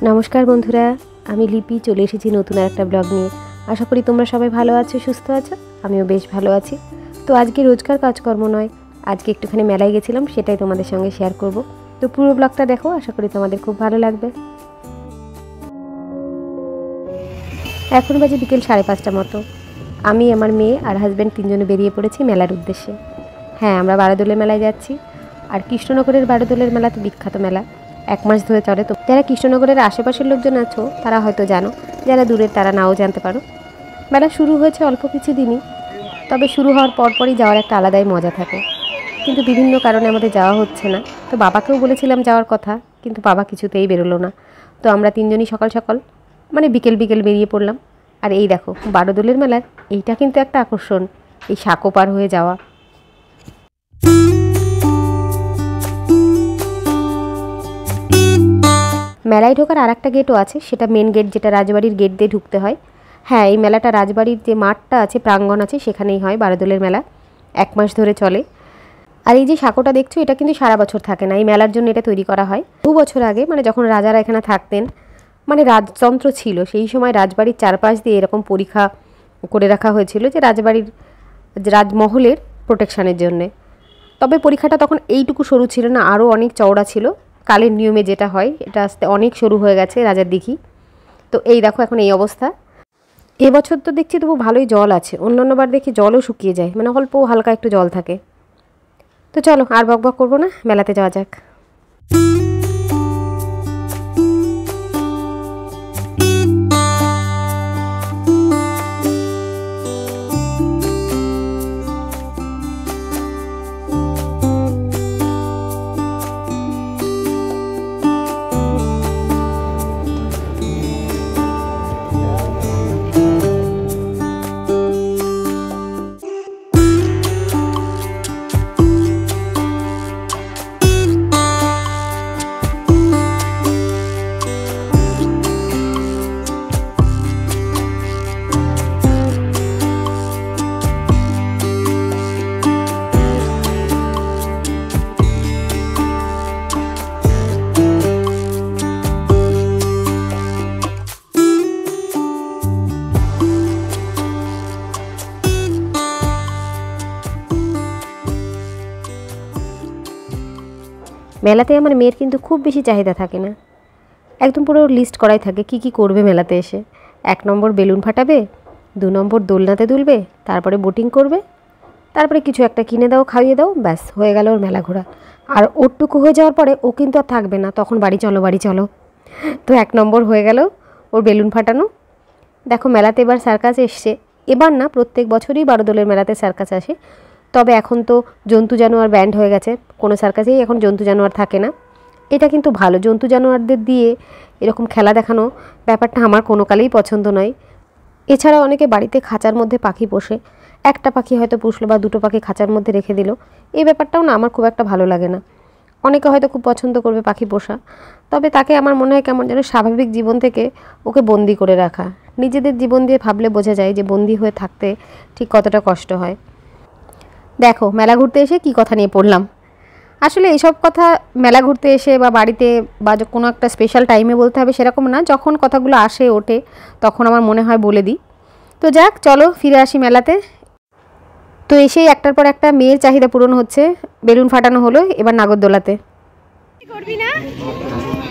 নমস্কার বন্ধুরা, আমি লিপি চলে এসেছি নতুন একটা ব্লগ নিয়ে। আশা করি তোমরা সবাই ভালো আছো, সুস্থ আছো। আমিও বেশ ভালো আছি। তো আজকে রোজকার কাজকর্ম নয়, আজকে একটুখানি মেলায় গেছিলাম, সেটাই তোমাদের সঙ্গে শেয়ার করব। তো পুরো ব্লগটা দেখো, আশা করি তোমাদের খুব ভালো লাগবে। এখন বাজে বিকেল 5:30 মতো। আমি, আমার মেয়ে আর হাজব্যান্ড তিনজনে বেরিয়ে পড়েছি মেলার উদ্দেশ্যে। হ্যাঁ, আমরা বারোদোলের মেলায় যাচ্ছি। আর কৃষ্ণনগরের বারোদোলের মেলা তো বিখ্যাত মেলা, 1 মাস ধরে চলে। তো যারা কৃষ্ণনগরের আশেপাশের লোকজন আছো তারা হয়তো জানো, যারা দূরের তারা নাও জানতে পারো। মেলা শুরু হয়েছে অল্প কিছু দিনই, তবে শুরু হওয়ার পরপরই যাওয়ার একটা আলাদাই মজা থাকে। কিন্তু বিভিন্ন কারণে আমাদের যাওয়া হচ্ছে না। তো বাবাকেও বলেছিলাম যাওয়ার কথা, কিন্তু বাবা কিছুতেই বেরোলো না। তো আমরা তিনজনই সকাল সকাল বিকেল বিকেল বেরিয়ে পড়লাম। আর এই দেখো, বারোদোলের মেলার এইটা কিন্তু একটা আকর্ষণ, এই সাঁকো পার হয়ে যাওয়া। মেলায় ঢোকার আর একটা গেটও আছে, সেটা মেন গেট, যেটা রাজবাড়ির গেট দিয়ে ঢুকতে হয়। হ্যাঁ, এই মেলাটা রাজবাড়ির যে মাঠটা আছে, প্রাঙ্গণ আছে, সেখানেই হয় বারোদোলের মেলা। 1 মাস ধরে চলে। আর এই যে সাঁকোটা দেখছো, এটা কিন্তু সারা বছর থাকে না, এই মেলার জন্য এটা তৈরি করা হয়। 2 বছর আগে, যখন রাজারা এখানে থাকতেন, রাজতন্ত্র ছিল, সেই সময় রাজবাড়ির চারপাশ দিয়ে এরকম পরীক্ষা করে রাখা হয়েছিল, যে রাজবাড়ির রাজমহলের প্রোটেকশানের জন্যে। তবে পরীক্ষাটা তখন এইটুকু সরু ছিল না, আরও অনেক চওড়া ছিল। কালের নিয়মে যেটা হয়, এটা আস্তে অনেক সরু হয়ে গেছে রাজার দিঘি। তো এই দেখো এখন এই অবস্থা। এবছর তো দেখছি তবু ভালোই জল আছে, অন্যান্যবার দেখি জলও শুকিয়ে যায়, অল্প হালকা একটু জল থাকে। তো চলো আর বকবক করবো না, মেলাতে যাওয়া যাক। মেলাতে আমার মেয়ের কিন্তু খুব বেশি চাহিদা থাকে না, একদম পুরো লিস্ট করাই থাকে কি কি করবে মেলাতে এসে। 1 নম্বর বেলুন ফাটাবে, 2 নম্বর দোলনাতে দুলবে, তারপরে বোটিং করবে, তারপরে কিছু একটা কিনে দাও, খাইয়ে দাও, ব্যাস হয়ে গেল ওর মেলা ঘোরা। আর ওরটুকু হয়ে যাওয়ার পরে ও কিন্তু আর থাকবে না, তখন বাড়ি চলো বাড়ি চলো। তো 1 নম্বর হয়ে গেল ওর বেলুন ফাটানো। দেখো মেলাতে এবার সার্কাস এসছে। এবার না, প্রত্যেক বছরই বারোদোলের মেলাতে সার্কাস আসে, তবে এখন তো জন্তু জানোয়ার ব্যান্ড হয়ে গেছে, কোনো সার্কাসেই এখন জন্তু জানোয়ার থাকে না। এটা কিন্তু ভালো, জন্তু জানোয়ারদের দিয়ে এরকম খেলা দেখানো ব্যাপারটা আমার কোনো কালেই পছন্দ নয়। এছাড়া অনেকে বাড়িতে খাঁচার মধ্যে পাখি পোষে, একটা পাখি হয়তো পুষলো বা 2টো পাখি খাঁচার মধ্যে রেখে দিল, এই ব্যাপারটাও না আমার খুব একটা ভালো লাগে না। অনেকে হয়তো খুব পছন্দ করবে পাখি পোষা, তবে তাকে আমার মনে হয় কেমন যেন স্বাভাবিক জীবন থেকে ওকে বন্দি করে রাখা। নিজেদের জীবন দিয়ে ভাবলে বোঝা যায় যে বন্দি হয়ে থাকতে ঠিক কতটা কষ্ট হয়। দেখো মেলা ঘুরতে এসে কি কথা নিয়ে পড়লাম। আসলে এইসব কথা মেলা ঘুরতে এসে বা বাড়িতে বা কোনো একটা স্পেশাল টাইমে বলতে হবে সেরকম না, যখন কথাগুলো আসে ওঠে তখন আমার মনে হয় বলে দিই। তো যাক, চলো ফিরে আসি মেলাতে। তো এসেই একটার পর একটা মেয়ের চাহিদা পূরণ হচ্ছে। বেলুন ফাটানো হলো, এবার নাগরদোলাতে। করবি না,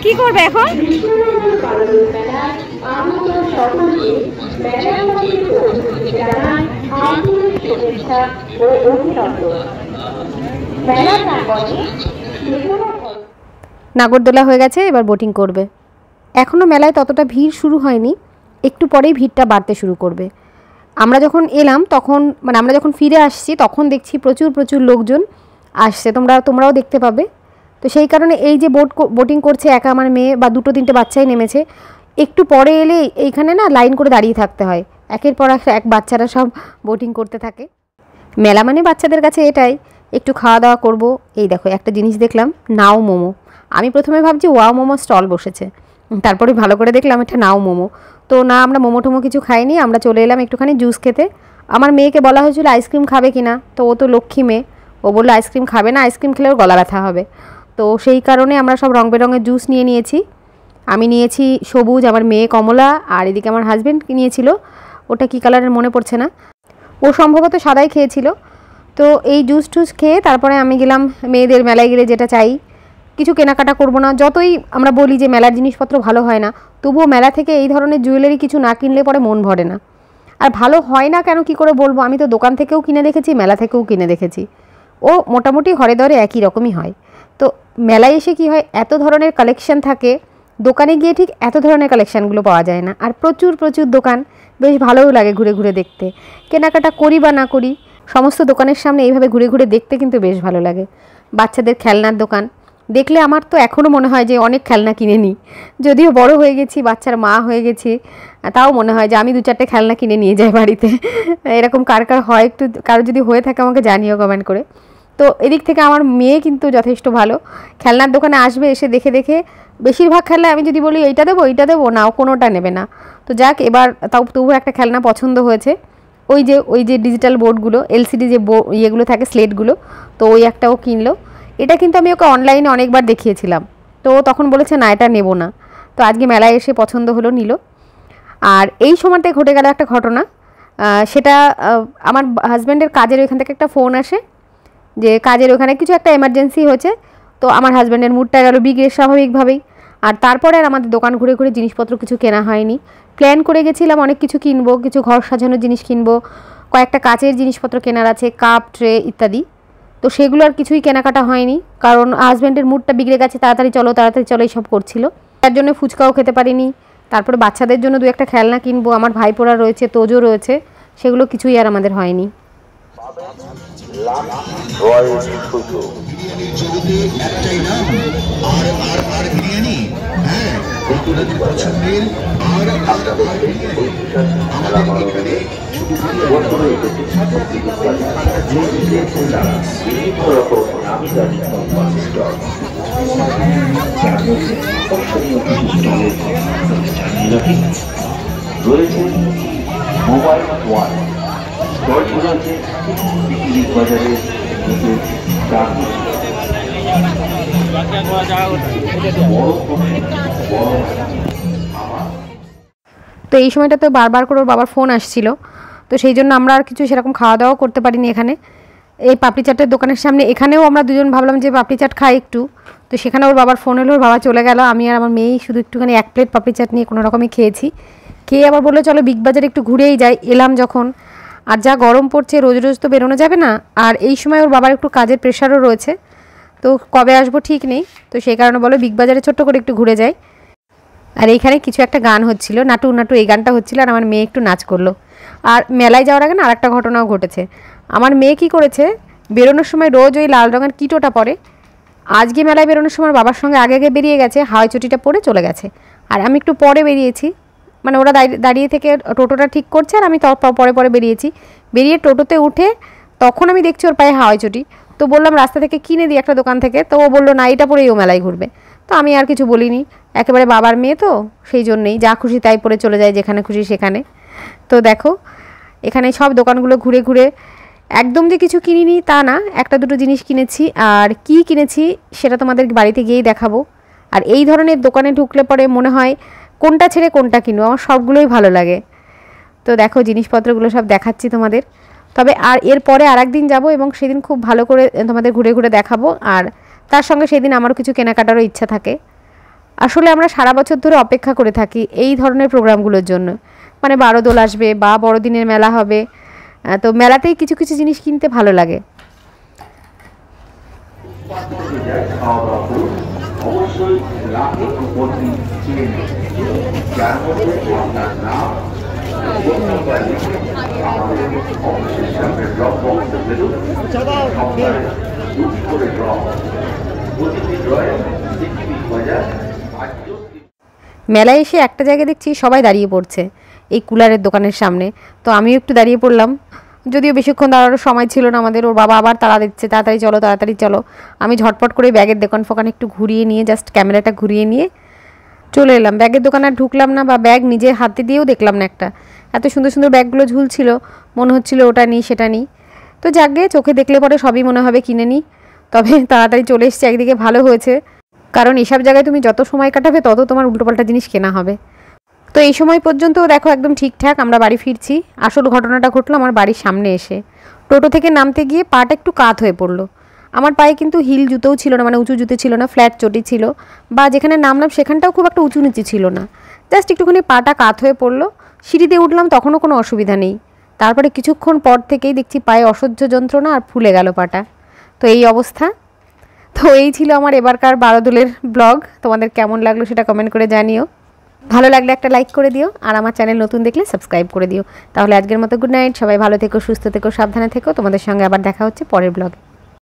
কি করবে এখন? নাগরদোলা হয়ে গেছে, এবার বোটিং করবে। এখনও মেলায় ততটা ভিড় শুরু হয়নি, একটু পরেই ভিড়টা বাড়তে শুরু করবে। আমরা যখন এলাম তখন আমরা যখন ফিরে আসছি তখন দেখছি প্রচুর প্রচুর লোকজন আসছে, তোমরাও দেখতে পাবে। তো সেই কারণে এই যে বোটিং করছে একা আমার মেয়ে, বা 2-3টে বাচ্চাই নেমেছে। একটু পরে এলে এইখানে না লাইন করে দাঁড়িয়ে থাকতে হয়, একের পর এক বাচ্চারা সব বোটিং করতে থাকে। মেলা বাচ্চাদের কাছে এটাই, একটু খাওয়া দাওয়া করব। এই দেখো একটা জিনিস দেখলাম, নাও মোমো। আমি প্রথমে ভাবছি ওয়াও মোমো স্টল বসেছে, তারপরে ভালো করে দেখলাম এটা নাও মোমো। তো না, আমরা মোমো টোমো কিছু খাইনি, আমরা চলে এলাম একটুখানি জুস খেতে। আমার মেয়েকে বলা হয়েছিল আইসক্রিম খাবে কি না, তো ও তো লক্ষ্মী মেয়ে, ও বললো আইসক্রিম খাবে না, আইসক্রিম খেলে ওর গলা ব্যথা হবে। তো সেই কারণে আমরা সব রং বেরঙের জুস নিয়ে নিয়েছি। আমি নিয়েছি সবুজ, আমার মেয়ে কমলা, আর এদিকে আমার হাজব্যান্ড নিয়েছিল ওটা কী কালারের মনে পড়ছে না, ও সম্ভবত সাদাই খেয়েছিল। তো এই জুস টুস খেয়ে তারপরে আমি গেলাম মেয়েদের মেলায় গেলে যেটা চাই, কিছু কেনাকাটা করবো না। যতই আমরা বলি যে মেলার জিনিসপত্র ভালো হয় না, তবুও মেলা থেকে এই ধরনের জুয়েলারি কিছু না কিনলে পরে মন ভরে না। আর ভালো হয় না কেন কী করে বলবো, আমি তো দোকান থেকেও কিনে দেখেছি, মেলা থেকেও কিনে দেখেছি, ও মোটামুটি হরে দরে একই রকমই হয়। তো মেলায় এসে কি হয়, এত ধরনের কালেকশান থাকে, দোকানে গিয়ে ঠিক এত ধরনের কালেকশানগুলো পাওয়া যায় না। আর প্রচুর প্রচুর দোকান, বেশ ভালোও লাগে ঘুরে ঘুরে দেখতে। কেনাকাটা করি বা না করি, সমস্ত দোকানের সামনে এইভাবে ঘুরে ঘুরে দেখতে কিন্তু বেশ ভালো লাগে। বাচ্চাদের খেলনার দোকান দেখলে আমার তো এখনও মনে হয় যে অনেক খেলনা কিনে নিই, যদিও বড় হয়ে গেছি, বাচ্চার মা হয়ে গেছি, তাও মনে হয় যে আমি 2-4টে খেলনা কিনে নিয়ে যাই বাড়িতে। এরকম কার কার হয়, একটু কারো যদি হয়ে থাকে আমাকে জানিও কমেন্ট করে। তো এদিক থেকে আমার মেয়ে কিন্তু যথেষ্ট ভালো, খেলনার দোকানে আসবে, এসে দেখে দেখে বেশিরভাগ খেলনা আমি যদি বলি এইটা দেবো না, ও কোনোটা নেবে না। তো যাক, এবার তাও তবু একটা খেলনা পছন্দ হয়েছে, ওই যে ডিজিটাল বোর্ডগুলো, এলসিডি যে ইয়েগুলো থাকে, স্লেটগুলো, তো ওই একটাও কিনলো। এটা কিন্তু আমি ওকে অনলাইনে অনেকবার দেখিয়েছিলাম, তো তখন বলেছে না এটা নেব না। তো আজকে মেলায় এসে পছন্দ হলো, নিল। আর এই সময়টায় ঘটে গেল একটা ঘটনা, সেটা আমার হাজব্যান্ডের কাজের ওইখান থেকে একটা ফোন আসে যে কাজের ওখানে কিছু একটা এমার্জেন্সি হয়েছে। তো আমার হাজব্যান্ডের মুডটা গেল বিগড়ে স্বাভাবিকভাবেই। আর তারপরে আর আমাদের দোকান ঘুরে ঘুরে জিনিসপত্র কিছু কেনা হয়নি। প্ল্যান করে গেছিলাম অনেক কিছু কিনবো, কিছু ঘর সাজানোর জিনিস কিনবো, কয়েকটা কাচের জিনিসপত্র কেনার আছে, কাপ ট্রে ইত্যাদি। তো সেগুলো আর কিছুই কেনাকাটা হয়নি, কারণ হাজব্যান্ডের মুডটা বিগড়ে গেছে, তাড়াতাড়ি চলো এইসব করছিল। তার জন্য ফুচকাও খেতে পারিনি। তারপরে বাচ্চাদের জন্য 2-একটা খেলনা কিনবো, আমার ভাইপোরা রয়েছে, তোজো রয়েছে, সেগুলো কিছুই আর আমাদের হয়নি। রয়েছে মোবাইল ওয়ান, রয়েছে বাজারে তো এই সময়টা তো বারবার করে ওর বাবার ফোন আসছিল, তো সেই জন্য আমরা আর কিছু সেরকম খাওয়া দাওয়া করতে পারিনি এখানে। এই পাপড়ি চাটের দোকানের সামনে এখানেও আমরা দুজন ভাবলাম যে পাপড়ি চাট খাই একটু, তো সেখানে ওর বাবার ফোন এলো, ওর বাবা চলে গেল। আমি আর আমার মেয়েই শুধু একটুখানি 1 প্লেট পাপড়ি চাট নিয়ে কোনো রকমে খেয়েছি। খেয়ে আবার বললো চলো বিগ বাজারে একটু ঘুরেই যাই। এলাম যখন, আর যা গরম পড়ছে, রোজ রোজ তো বেরোনো যাবে না, আর এই সময় ওর বাবার একটু কাজের প্রেশারও রয়েছে, তো কবে আসবো ঠিক নেই। তো সেই কারণে বলো বিগ বাজারে ছোট্ট করে একটু ঘুরে যাই। আর এইখানে কিছু একটা গান হচ্ছিল, নাটু নাটু এই গানটা হচ্ছিল, আর আমার মেয়ে একটু নাচ করলো। আর মেলায় যাওয়ার আগে না আরেকটা ঘটনাও ঘটেছে। আমার মেয়ে কী করেছে, বেরোনোর সময় রোজ ওই লাল রঙের কিটোটা পরে, আজকে মেলায় বেরোনোর সময় বাবার সঙ্গে আগে আগে বেরিয়ে গেছে, হাওয়াই চটিটা পরে চলে গেছে। আর আমি একটু পরে বেরিয়েছি, মানে ওরা দাঁড়িয়ে থেকে টোটোটা ঠিক করছে, আর আমি পরে পরে বেরিয়েছি। বেরিয়ে টোটোতে উঠে তখন আমি দেখছি ওর পায়ে হাওয়াই চটি। তো বললাম রাস্তা থেকে কিনে দিই একটা দোকান থেকে, তো ও বললো না এটা পরেই ও মেলায় ঘুরবে। তো আমি আর কিছু বলিনি, একেবারে বাবার মেয়ে তো সেই জন্যেই যা খুশি তাই পরে চলে যায় যেখানে খুশি সেখানে। তো দেখো এখানে সব দোকানগুলো ঘুরে ঘুরে একদম যে কিছু কিনিনি তা না, 1-2 জিনিস কিনেছি। আর কি কিনেছি সেটা তোমাদের বাড়িতে গিয়েই দেখাবো। আর এই ধরনের দোকানে ঢুকলে পরে মনে হয় কোনটা ছেড়ে কোনটা কিনবো, আমার সবগুলোই ভালো লাগে। তো দেখো জিনিসপত্রগুলো সব দেখাচ্ছি তোমাদের। তবে আর এরপরে আরেকদিন যাব এবং সেদিন খুব ভালো করে তোমাদের ঘুরে ঘুরে দেখাবো। আর তার সঙ্গে সেদিন আমারও কিছু কেনাকাটারও ইচ্ছা থাকে। আসলে আমরা সারা বছর ধরে অপেক্ষা করে থাকি এই ধরনের প্রোগ্রামগুলোর জন্য, মানে 12 দোল আসবে বা বড়দিনের মেলা হবে, তো মেলাতেই কিছু কিছু জিনিস কিনতে ভালো লাগে। মেলায় এসে একটা জায়গায় দেখছি সবাই দাঁড়িয়ে পড়ছে এই কুলারের দোকানের সামনে, তো আমিও একটু দাঁড়িয়ে পড়লাম। যদিও বেশিক্ষণ দাঁড়ানোর সময় ছিল না আমাদের, ওর বাবা আবার তাড়া দিচ্ছে তাড়াতাড়ি চলো। আমি ঝটপট করে ব্যাগের দোকান ফোকান একটু ঘুরিয়ে নিয়ে, জাস্ট ক্যামেরাটা ঘুরিয়ে নিয়ে চলে এলাম। ব্যাগের দোকানে আর ঢুকলাম না, বা ব্যাগ নিজে হাতে দিয়েও দেখলাম না একটা, এত সুন্দর সুন্দর ব্যাগগুলো ঝুলছিল, মনে হচ্ছিল ওটা নিই সেটা নিই। তো যাক গে, চোখে দেখলে পরে সবই মনে হবে কিনে নিই। তবে তাড়াতাড়ি চলে এসছে, একদিকে ভালো হয়েছে, কারণ এসব জায়গায় তুমি যত সময় কাটাবে তত তোমার উল্টোপাল্টা জিনিস কেনা হবে। তো এই সময় পর্যন্ত দেখো একদম ঠিকঠাক আমরা বাড়ি ফিরছি। আসল ঘটনাটা ঘটলো আমার বাড়ির সামনে এসে। টোটো থেকে নামতে গিয়ে পাটা একটু কাত হয়ে পড়লো। আমার পায়ে কিন্তু হিল জুতোও ছিল না, মানে উঁচু জুতো ছিল না, ফ্ল্যাট চটি ছিল, বা যেখানে নামলাম সেখানটাও খুব একটা উঁচু নিচু ছিল না, জাস্ট একটুখানি পাটা কাত হয়ে পড়লো। সিঁড়িতে উঠলাম তখনও কোনো অসুবিধা নেই। তারপরে কিছুক্ষণ পর থেকেই দেখছি পায়ে অসহ্য যন্ত্রণা আর ফুলে গেল পাটা। তো এই অবস্থা। তো এই ছিল আমার এবারকার বারোদোলের ব্লগ। তোমাদের কেমন লাগলো সেটা কমেন্ট করে জানিও। ভালো লাগলে একটা লাইক করে দিও, আর আমার চ্যানেল নতুন দেখলে সাবস্ক্রাইব করে দিও। তাহলে আজকের মতো গুড নাইট, সবাই ভালো থেকো, সুস্থ থেকো, সাবধানে থেকো। তোমাদের সঙ্গে আবার দেখা হচ্ছে পরের ব্লগে।